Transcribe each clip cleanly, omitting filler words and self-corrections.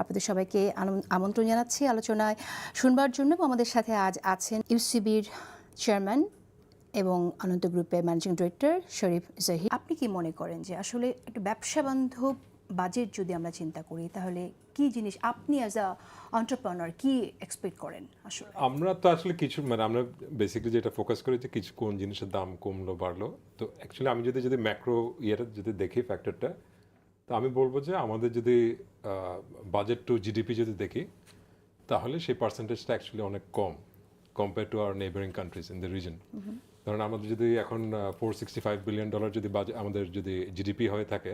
আপনাদের সবাইকে আমন্ত্রণ জানাচ্ছি আলোচনায় শুনবার জন্য। আমাদের সাথে আজ আছেন ইউসিবির চেয়ারম্যান এবং অনন্ত গ্রুপের ম্যানেজিং ডিরেক্টর শরীফ জহির। আপনি কি মনে করেন যে আসলে একটা ব্যবসা বান্ধব বাজেট যদি আমরা চিন্তা করি তাহলে কি জিনিস আপনি অ্যাজ আ এন্টারপ্রেনার কি এক্সপেক্ট করেন? আসলে আমরা তো আসলে কিছু আমরা বেসিক্যালি যেটা ফোকাস করি যে কিছু কোন জিনিসের দাম কমলো বাড়লো। তো অ্যাকচুয়ালি আমি যদি ম্যাক্রো ইয়েটা যদি দেখি ফ্যাক্টরটা, তো আমি বলবো যে আমাদের যদি বাজেট টু জিডিপি যদি দেখি তাহলে সেই পার্সেন্টেজটা অ্যাকচুয়ালি অনেক কম compare to our neighbouring countries in the region. ধরুন আমাদের যদি এখন $465 বিলিয়ন যদি বাজেট আমাদের যদি জিডিপি হয়ে থাকে,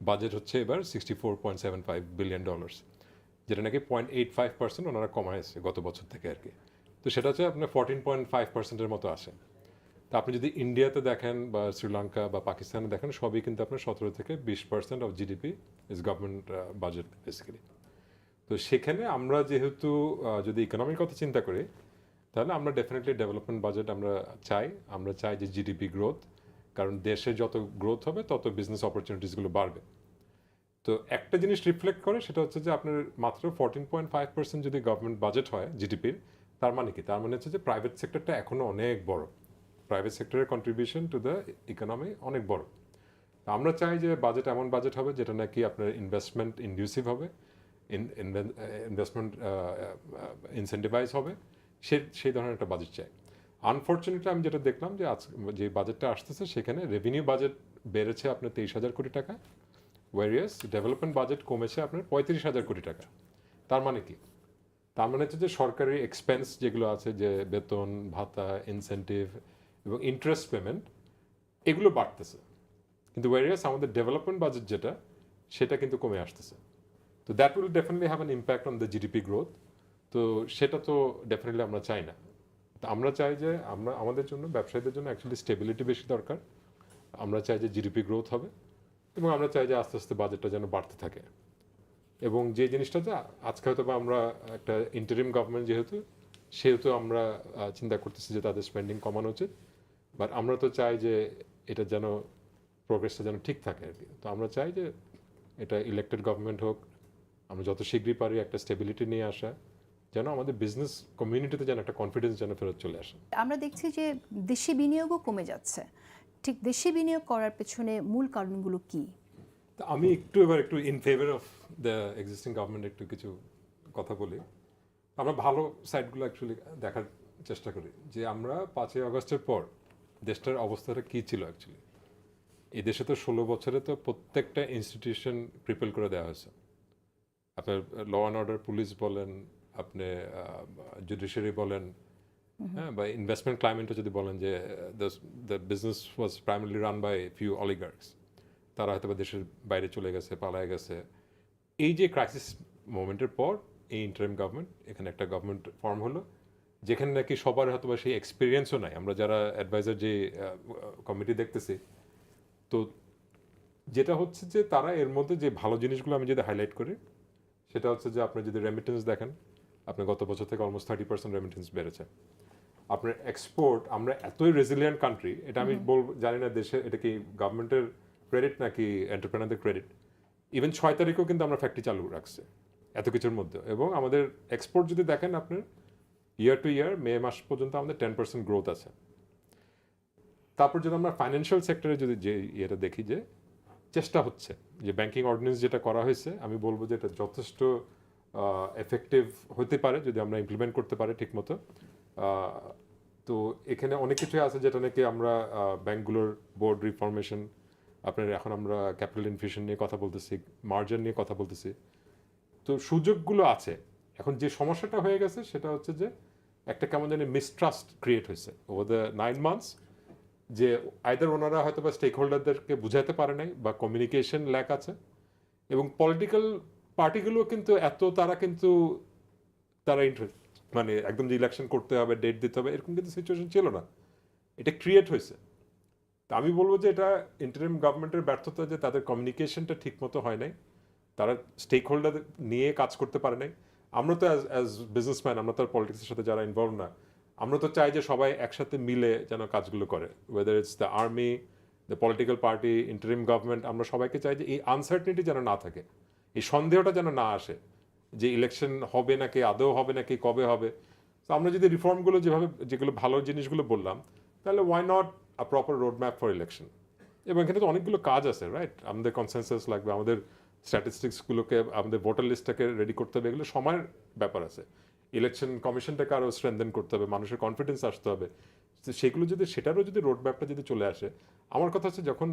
বাজেট হচ্ছে এবার $64.75 বিলিয়ন, যেটা নাকি 0.85% ওনারা কমাইছে গত বছর থেকে আর কি। তো সেটা হচ্ছে আপনার 14.5%-এর মতো আসে। তা আপনি যদি ইন্ডিয়াতে দেখেন বা শ্রীলঙ্কা বা পাকিস্তানে দেখেন, সবই কিন্তু আপনার 17 থেকে 20% of GDP is government budget basically. তো সেখানে আমরা যেহেতু যদি ইকোনমির কথা চিন্তা করি, তাহলে আমরা ডেফিনেটলি ডেভেলপমেন্ট বাজেট আমরা চাই যে জিডিপি গ্রোথ, কারণ দেশে যত গ্রোথ হবে তত বিজনেস অপরচুনিটিসগুলো বাড়বে। তো একটা জিনিস রিফ্লেক্ট করে সেটা হচ্ছে যে আপনার মাত্র 14.5% যদি গভর্নমেন্ট বাজেট হয় জিডিপির, তার মানে কি? তার মানে হচ্ছে যে প্রাইভেট সেক্টরটা এখনও অনেক বড়, প্রাইভেট সেক্টরের কন্ট্রিবিউশন টু দ্য ইকোনমি অনেক বড়। আমরা চাই যে বাজেট এমন বাজেট হবে যেটা নাকি আপনার ইনভেস্টমেন্ট ইনডিউসিভ হবে, ইনভেস্টমেন্ট ইনসেন্টিভাইজ হবে, সেই ধরনের একটা বাজেট চাই। আনফর্চুনেটলি আমি যেটা দেখলাম যে যে বাজেটটা আসতেছে সেখানে রেভিনিউ বাজেট বেড়েছে আপনার 23,000 কোটি টাকা, ওয়ারিয়াস ডেভেলপমেন্ট বাজেট কমেছে আপনার 35,000 কোটি টাকা। তার মানে কি? তার মানে হচ্ছে যে সরকারি এক্সপেন্স যেগুলো আছে, যে বেতন ভাতা, ইনসেন্টিভ এবং ইন্টারেস্ট পেমেন্ট, এগুলো বাড়তেছে, কিন্তু ওয়ারিয়াস আমাদের ডেভেলপমেন্ট বাজেট যেটা, সেটা কিন্তু কমে আসতেছে। তো that will definitely have an impact on the GDP growth. তো সেটা তো ডেফিনেটলি আমরা চাই না। তো আমরা চাই যে আমাদের জন্য, ব্যবসায়ীদের জন্য অ্যাকচুয়ালি স্টেবিলিটি বেশি দরকার। আমরা চাই যে জিডিপি গ্রোথ হবে এবং আমরা চাই যে আস্তে আস্তে বাজেটটা যেন বাড়তে থাকে। এবং যে জিনিসটা যে আজকে হয়তো বা আমরা একটা ইন্টারিম গভর্নমেন্ট সেহেতু আমরা চিন্তা করতেছি যে তাদের স্পেন্ডিং কমানো উচিত, বাট আমরা তো চাই যে এটা যেন প্রোগ্রেসটা যেন ঠিক থাকে আর কি। তো আমরা চাই যে এটা ইলেক্টেড গভর্নমেন্ট হোক, আমরা যত শীঘ্রই পারি একটা স্টেবিলিটি নিয়ে আসা, যেন আমাদের বিজনেস কমিউনিটিতে যেন একটা কনফিডেন্স যেন ফেরত চলে আসে। আমরা দেখছি যে দেশি বিনিয়োগও কমে যাচ্ছে। ঠিক দেশি বিনিয়োগ করার পেছনে মূল কারণগুলো কি? তো আমি একটু in favour of the existing government একটু কিছু কথা বলি। আমরা ভালো সাইডগুলো অ্যাকচুয়ালি দেখার চেষ্টা করি, যে আমরা 5ই আগস্টের পর দেশটার অবস্থাটা কী ছিল অ্যাকচুয়ালি। এই দেশে তো 16 বছরে তো প্রত্যেকটা ইনস্টিটিউশন প্রিপেল করে দেওয়া হয়েছে। আপনার ল অ্যান্ড অর্ডার পুলিশ বলেন, আপনি জুডিশিয়ারি বলেন, হ্যাঁ, বা ইনভেস্টমেন্ট ক্লাইমেটও যদি বলেন, যে the business was primarily run by few oligarchs, তারা হয়তো বা দেশের বাইরে চলে গেছে, পালায় গেছে। এই যে ক্রাইসিস মোমেন্টের পর এই ইন্টারিম গভর্নমেন্ট, এখানে একটা গভর্নমেন্ট ফর্ম হলো, যেখানে নাকি সবার হয়তো বা সেই এক্সপিরিয়েন্সও নাই। আমরা যারা অ্যাডভাইজার যে কমিটি দেখতেছি, তো যেটা হচ্ছে যে তারা এর মধ্যে যে ভালো জিনিসগুলো আমি যদি হাইলাইট করি, সেটা হচ্ছে যে আপনি যদি রেমিটেন্স দেখেন, আপনি গত বছর থেকে অলমোস্ট 30% রেমিটেন্স বেড়েছে। আপনার এক্সপোর্ট, আমরা এতই রেজিলিয়েন্ট কান্ট্রি, এটা আমি জানি না দেশে এটা কি গভর্নমেন্টের ক্রেডিট নাকি এন্টারপ্রেনারদের ক্রেডিট। ইভেন 6 তারিখেও কিন্তু আমরা ফ্যাক্টরি চালু রাখছে এত কিছুর মধ্যে। এবং আমাদের এক্সপোর্ট যদি দেখেন আপনার ইয়ার টু ইয়ার মে মাস পর্যন্ত আমাদের 10% গ্রোথ আছে। তারপর যদি আমরা ফাইন্যান্সিয়াল সেক্টরে যদি যে ইয়েটা দেখি, যে চেষ্টা হচ্ছে, যে ব্যাংকিং অর্ডিন্যান্স যেটা করা হয়েছে, আমি বলবো যে এটা যথেষ্ট এফেক্টিভ হতে পারে যদি আমরা ইমপ্লিমেন্ট করতে পারি ঠিকমতো। তো এখানে অনেক কিছুই আছে যেটা নাকি আমরা ব্যাংকগুলোর বোর্ড রিফরমেশন, আপনার এখন আমরা ক্যাপিটাল ইনফিউশন নিয়ে কথা বলতেছি, মার্জিন নিয়ে কথা বলতেছি। তো সুযোগগুলো আছে। এখন যে সমস্যাটা হয়ে গেছে সেটা হচ্ছে যে একটা কেমন জানি মিসট্রাস্ট ক্রিয়েট হয়েছে ওভার দ্য 9 মান্থস, যে আইদার ওনারা হয়তো বা স্টেক হোল্ডারদেরকে বুঝাতে পারে নাই, বা কমিউনিকেশন ল্যাক আছে। এবং পলিটিক্যাল পার্টিগুলো কিন্তু তারা ইন্টারেস্ট, মানে একদম যে ইলেকশন করতে হবে, ডেট দিতে হবে, এরকম কিন্তু সিচুয়েশন ছিল না, এটা ক্রিয়েট হয়েছে। তা আমি বলবো যে এটা ইন্টারিম গভর্নমেন্টের ব্যর্থতা, যে তাদের কমিউনিকেশনটা ঠিক মতো হয় নাই, তারা স্টেক হোল্ডার নিয়ে কাজ করতে পারে নাই। আমরা তো অ্যাজ বিজনেসম্যান, আমরা তো আর পলিটিক্সের সাথে যারা ইনভলভ না, আমরা তো চাই যে সবাই একসাথে মিলে যেন কাজগুলো করে, whether it's the army, the political party, interim government. আমরা সবাইকে চাই যে এই আনসার্টেনিটি যেন না থাকে, এই সন্দেহটা যেন না আসে, যে ইলেকশন হবে নাকি, আদৌ হবে নাকি, কবে হবে। তো আমরা যদি রিফর্মগুলো যেগুলো ভালো জিনিসগুলো বললাম, তাহলে why not a proper road map for election. এবং এখানে তো অনেকগুলো কাজ আছে, রাইট? আমাদের কনসেনসাস লাগবে, আমাদের স্ট্যাটিস্টিক্সগুলোকে, আমাদের ভোটার লিস্টটাকে রেডি করতে হবে, এগুলো সময়ের ব্যাপার আছে। ইলেকশন কমিশনটাকে আরও স্ট্রেনথেন করতে হবে, মানুষের কনফিডেন্স আসতে হবে। তো সেগুলো যদি, সেটারও যদি রোড ম্যাপটা যদি চলে আসে, আমার কথা হচ্ছে যখন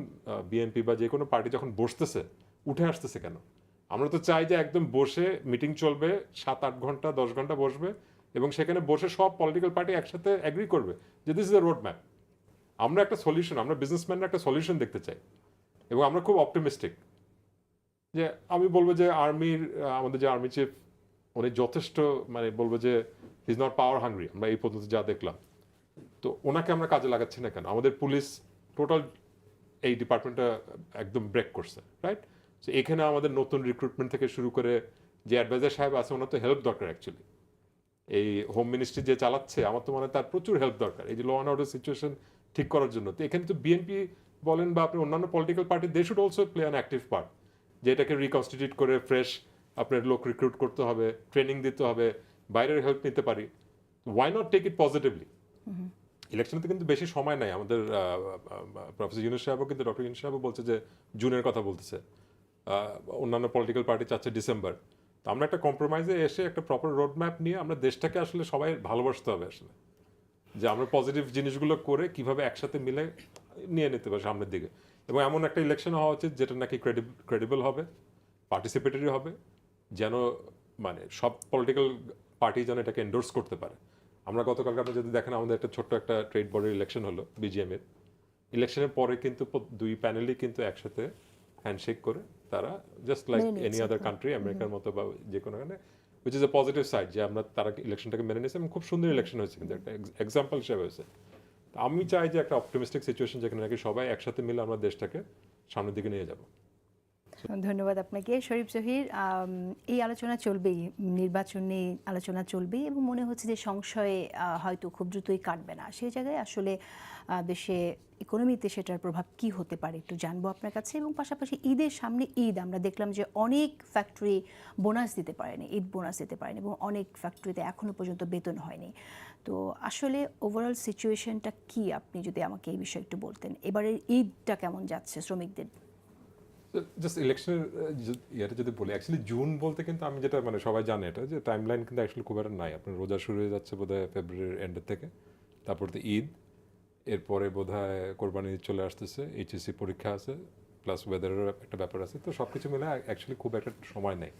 বিএনপি বা যে কোনো পার্টি যখন বসতেছে, উঠে আসতেছে কেন? আমরা তো চাই যে একদম বসে মিটিং চলবে, 7-8 ঘন্টা 10 ঘন্টা বসবে, এবং সেখানে বসে সব পলিটিক্যাল পার্টি একসাথে এগ্রি করবে যে this is the road map. আমরা একটা সলিউশন, আমরা বিজনেসম্যানরা একটা সলিউশন দেখতে চাই, এবং আমরা খুব অপটিমিস্টিক যে আমি বলবো যে আমাদের যে আর্মি চিফ, উনি যথেষ্ট, মানে বলবো যে he is not power hungry, আমরা এই পদ্ধতি যা দেখলাম। তো ওনাকে আমরা কাজে লাগাচ্ছি না কেন? আমাদের পুলিশ টোটাল এই ডিপার্টমেন্টটা একদম ব্রেক করছে, রাইট? তো এখানে আমাদের নতুন রিক্রুটমেন্ট থেকে শুরু করে যে অ্যাডভাইজার সাহেব আছে, ওনার তো হেল্প দরকার অ্যাকচুয়ালি। এই হোম মিনিস্ট্রি যে চালাচ্ছে, আমার তো মনে হয় তার প্রচুর হেল্প দরকার এই যে ল অ্যান্ড অর্ডার সিচুয়েশন ঠিক করার জন্য। তো এখানে তো বিএনপি বলেন বা আপনি অন্যান্য political party, they should also play an active part, যে এটাকে রিকনস্টিটিউট করে ফ্রেশ আপনার লোক রিক্রুট করতে হবে, ট্রেনিং দিতে হবে, বাইরের হেল্প নিতে পারি। Why not take it positively? ইলেকশনে তো কিন্তু বেশি সময় নাই আমাদের। প্রফেসর ইউনূস সাহেবও কিন্তু, ডক্টর ইউনূস সাহেবও বলছে যে জুনের কথা বলতেছে, অন্যান্য পলিটিক্যাল পার্টি চাচ্ছে ডিসেম্বর। তো আমরা একটা কম্প্রোমাইজে এসে একটা প্রপার রোড ম্যাপ নিয়ে আমরা দেশটাকে আসলে সবাই ভালোবাসতে হবে আসলে, যে আমরা পজিটিভ জিনিসগুলো করে কিভাবে একসাথে মিলে নিয়ে নিতে পারি সামনের দিকে। এবং এমন একটা ইলেকশন হওয়া উচিত যেটা নাকি ক্রেডিবল হবে, পার্টিসিপেটরি হবে, যেন মানে সব পলিটিক্যাল পার্টি যেন এটাকে এন্ডোর্স করতে পারে। আমরা গতকালকে আপনি যদি দেখেন, আমাদের একটা ছোট্ট একটা ট্রেড বোর্ডের ইলেকশন হলো, বিজিএম এর। ইলেকশনের পরে কিন্তু দুই প্যানেলই কিন্তু একসাথে হ্যান্ডশেক করে তারা, just like any other country, আমেরিকার মতো বা যে কোনো কারণে, which is a positive side, যে আমরা তারা ইলেকশনটাকে মেনে নিয়েছে এবং খুব সুন্দর ইলেকশন হয়েছে, কিন্তু একটা এক্সাম্পল হিসেবে হয়েছে। তো আমি চাই যে একটা অপটিমিস্টিক সিচুয়েশন, যেখানে নাকি সবাই একসাথে মিলে আমরা দেশটাকে সামনের দিকে নিয়ে যাব। ধন্যবাদ আপনাকে শরীফ জহির। এই আলোচনা চলবেই, নির্বাচন নিয়ে আলোচনা চলবেই, এবং মনে হচ্ছে যে সংশয়ে হয়তো খুব দ্রুতই কাটবে না। সেই জায়গায় আসলে দেশে ইকোনমিতে সেটার প্রভাব কি হতে পারে একটু জানবো আপনার কাছে। এবং পাশাপাশি ঈদের সামনে ঈদ, আমরা দেখলাম যে অনেক ফ্যাক্টরি বোনাস দিতে পারেনি, ঈদ বোনাস দিতে পারেনি, এবং অনেক ফ্যাক্টরিতে এখনও পর্যন্ত বেতন হয়নি। তো আসলে ওভারঅল সিচুয়েশনটা কি, আপনি যদি আমাকে এই বিষয়ে একটু বলতেন, এবারের ঈদটা কেমন যাচ্ছে শ্রমিকদের? জাস্ট ইলেকশনের ইয়েটা যদি বলি, অ্যাকচুয়ালি জুন বলতে কিন্তু আমি যেটা, মানে সবাই জানে এটা, যে টাইম লাইন কিন্তু অ্যাকচুয়ালি খুব একটা নাই। আপনার রোজা শুরু হয়ে যাচ্ছে বোধহয় ফেব্রুয়ারির এন্ডের থেকে, তারপর তো ঈদ, এরপরে বোধহয় কোরবানি ঈদ চলে আসতেছে, এইচএসসি পরীক্ষা আছে, প্লাস ওয়েদারেরও একটা ব্যাপার আছে। তো সব কিছু মিলে অ্যাকচুয়ালি খুব একটা সময় নেই।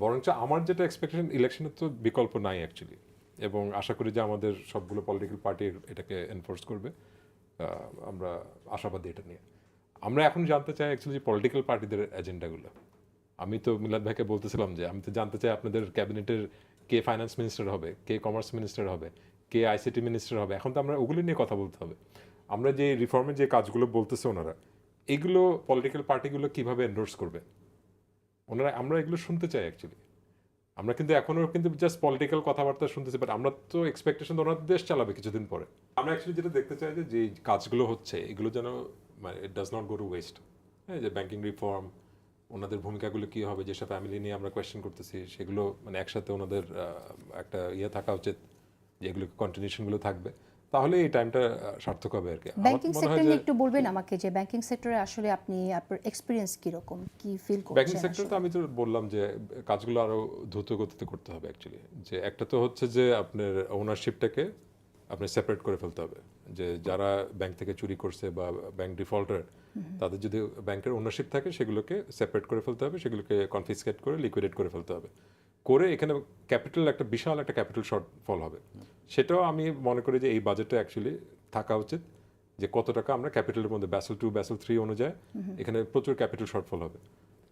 বরঞ্চ আমার যেটা এক্সপেকটেশন, ইলেকশনের তো বিকল্প নাই অ্যাকচুয়ালি, এবং আশা করি যে আমাদের সবগুলো পলিটিক্যাল পার্টি এটাকে এনফোর্স করবে। আমরা আশাবাদী এটা নিয়ে। আমরা এখন জানতে চাই অ্যাকচুয়ালি পলিটিক্যাল পার্টিদের এজেন্ডাগুলো। আমি তো মিলাদ ভাইকে বলতেছিলাম যে আমি তো জানতে চাই আপনাদের ক্যাবিনেটের কে ফাইন্যান্স মিনিস্টার হবে, কে কমার্স মিনিস্টার হবে, কে আইসিটি মিনিস্টার হবে। এখন তো আমরা ওগুলো নিয়ে কথা বলতে হবে। আমরা যে রিফর্মের যে কাজগুলো বলতেছে ওনারা, এগুলো পলিটিক্যাল পার্টিগুলো কিভাবে এন্ডোর্স করবে ওনারা, আমরা এগুলো শুনতে চাই অ্যাকচুয়ালি। আমরা কিন্তু এখনো কিন্তু জাস্ট পলিটিক্যাল কথাবার্তা শুনতেছি, বাট আমরা তো এক্সপেকটেশন ওনার দেশ চালাবে কিছুদিন পরে। আমরা অ্যাকচুয়ালি যেটা দেখতে চাই যে কাজগুলো হচ্ছে এগুলো যেন মানে it does not go to West. হ্যাঁ, যে ব্যাংকিং রিফর্ম, ওনাদের ভূমিকাগুলো কী হবে, যেসব ফ্যামিলি নিয়ে আমরা কোয়েশ্চেন করতেছি, সেগুলো মানে একসাথে ওনাদের একটা ইয়ে থাকা উচিত, যে এগুলো কন্টিনিউশনগুলো থাকবে, তাহলে এই টাইমটা সার্থক হবে আর কি। ব্যাংকিং সেক্টর নিয়ে একটু বলবেন আমাকে, যে ব্যাংকিং সেক্টরে আসলে আপনি আপনার এক্সপিরিয়েন্স কীরকম, কি ফিল করছেন? ব্যাংকিং সেক্টর তো আমি তো বললাম যে কাজগুলো আরও দ্রুত গতিতে করতে হবে অ্যাকচুয়ালি। যে একটা তো হচ্ছে যে আপনার ওনারশিপটাকে আপনি সেপারেট করে ফেলতে হবে, যে যারা ব্যাংক থেকে চুরি করছে বা ব্যাংক ডিফল্টার, তাদের যদি ব্যাংকের ওনারশিপ থাকে সেগুলোকে সেপারেট করে ফেলতে হবে, সেগুলোকে কনফিসকেট করে লিকুইডেট করে ফেলতে হবে। করে এখানে ক্যাপিটাল, একটা বিশাল একটা ক্যাপিটাল শর্টফল হবে। সেটাও আমি মনে করি যে এই বাজেটে অ্যাকচুয়ালি থাকা উচিত, যে কত টাকা আমরা ক্যাপিটালের মধ্যে ব্যাসেল 2 ব্যাসেল 3 অনুযায়ী এখানে প্রচুর ক্যাপিটাল শর্টফল হবে।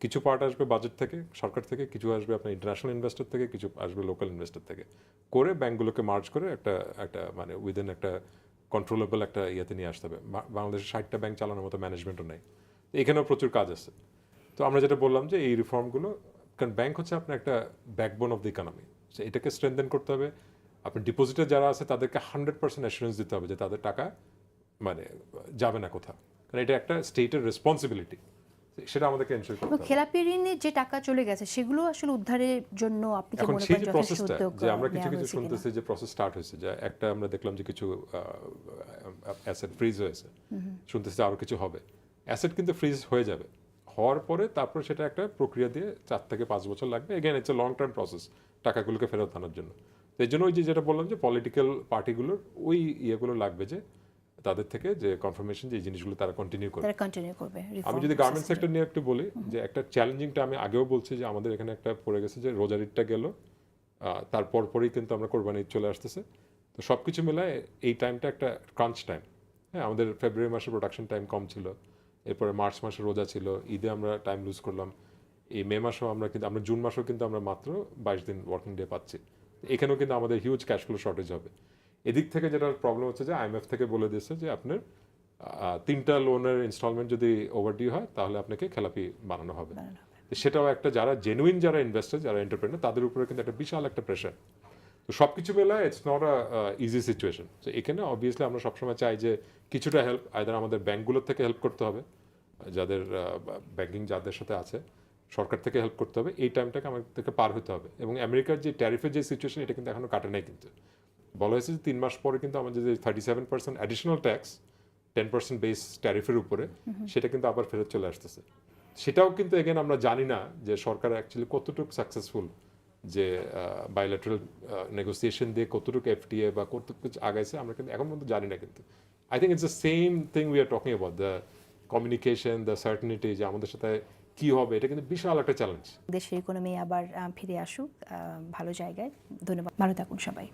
কিছু পার্ট আসবে বাজেট থেকে, সরকার থেকে, কিছু আসবে আপনার ইন্টারন্যাশনাল ইনভেস্টর থেকে, কিছু আসবে লোকাল ইনভেস্টর থেকে, করে ব্যাংকগুলোকে মার্জ করে একটা মানে উইদিন একটা কন্ট্রোলেবল একটা ইয়েতে নিয়ে আসতে হবে। বাংলাদেশে 60টা ব্যাংক চালানোর মতো ম্যানেজমেন্টও নেই, এখানেও প্রচুর কাজ আছে। তো আমরা যেটা বললাম যে এই রিফর্মগুলো, কারণ ব্যাংক হচ্ছে আপনার একটা backbone of the economy, so এটাকে স্ট্রেনথেন করতে হবে। আপনার ডিপোজিটে যারা আছে তাদেরকে 100% অ্যাসুরেন্স দিতে হবে যে তাদের টাকা মানে যাবে না কোথাও, কারণ এটা একটা স্টেটের রেসপন্সিবিলিটি সেটা আমাদেরকে এনশিওর করতে এবং হবে। খেলাপি ঋণে যে টাকা চলে গেছে সেগুলো আসলে উদ্ধারের জন্য আপনি কি এখন মনে সেই করেন যে যথেষ্ট প্রসেসটা উদ্যোগ যে আমরা কিছু নেওয়া কিছু হয়েছে কিনা? শুনতেছি যে প্রসেস স্টার্ট হয়েছে, যে একটা আমরা দেখলাম যে কিছু অ্যাসেট ফ্রিজ হয়েছে, শুনতেছি আরো কিছু হবে। অ্যাসেট কিন্তু ফ্রিজ হয়ে যাবে, হওয়ার পরে তারপর সেটা একটা প্রক্রিয়া দিয়ে 4 থেকে 5 বছর লাগবে। Again it's a long term process টাকাগুলোকে ফেরত আনার জন্য। তো এই জন্য ওই যে যেটা বললাম যে পলিটিক্যাল পার্টিগুলোর ওই ইয়েগুলো লাগবে, যে তাদের থেকে যে কনফার্মেশন যে এই জিনিসগুলো তারা কন্টিনিউ করবে। তারা কন্টিনিউ করবে আমি reform যদি গার্মেন্টস process-টা। সেক্টর নিয়ে একটু বলি, যে একটা চ্যালেঞ্জিংটা আমি আগেও বলছি যে আমাদের এখানে একটা পড়ে গেছে যে রোজার ঈদটা গেল, তারপর পরেই কিন্তু আমরা কোরবানি ঈদ চলে আসতেছে। তো সব কিছু মেলায় এই টাইমটা একটা ক্রাঞ্চ টাইম। হ্যাঁ, আমাদের ফেব্রুয়ারি মাসে প্রোডাকশন টাইম কম ছিল, এরপরে মার্চ মাসে রোজা ছিল, ঈদে আমরা টাইম লুজ করলাম। এই মে মাসেও আমরা জুন মাসেও কিন্তু আমরা মাত্র 22 দিন ওয়ার্কিং ডে পাচ্ছি। এখানেও কিন্তু আমাদের হিউজ ক্যাশ ফ্লো শর্টেজ হবে। এদিক থেকে যেটা প্রবলেম হচ্ছে যে আইএমএফ থেকে বলে দিয়েছে যে আপনার 3টা লোনের ইনস্টলমেন্ট যদি ওভারডিউ হয় তাহলে আপনাকে খেলাপি বানানো হবে। তো সেটাও একটা যারা জেনুইন যারা ইনভেস্টার যারা এন্টারপ্রেনার তাদের উপরে কিন্তু একটা বিশাল একটা প্রেশার। তো সব কিছু মেলায় it's not a easy situation. তো এখানে অবভিয়াসলি আমরা সবসময় চাই যে কিছুটা হেল্প আইদার আমাদের ব্যাংকগুলোর থেকে হেল্প করতে হবে, যাদের ব্যাংকিং যাদের সাথে আছে, সরকার থেকে হেল্প করতে হবে। এই টাইমটাকে আমাদেরকে পার হতে হবে। এবং আমেরিকার যে ট্যারিফের যে সিচুয়েশন এটা কিন্তু এখনো কাটে নাই। কিন্তু বলা হয়েছে যে 3 মাস পরে কিন্তু আমাদের যে 37% অ্যাডিশনাল ট্যাক্স 10% বেস ট্যারিফের উপরে, সেটা কিন্তু আবার ফেরত চলে আসতেছে। সেটাও কিন্তু এগেন আমরা জানি না যে সরকার অ্যাকচুয়ালি কতটুকু সাকসেসফুল, যে বাইল্যাটারাল নেগোসিয়েশন দিয়ে কতটুকু এফটিএ বা কতটুকু কিছু আগাইছে আমরা কিন্তু এখন পর্যন্ত জানি না। কিন্তু I think it's the same thing we are talking about, the communication, the certainty, যে আমাদের সাথে কি হবে, এটা কিন্তু বিশাল একটা চ্যালেঞ্জ। দেশের ইকোনমি আবার ফিরে আসুক ভালো জায়গায়। ধন্যবাদ, ভালো থাকুন সবাই।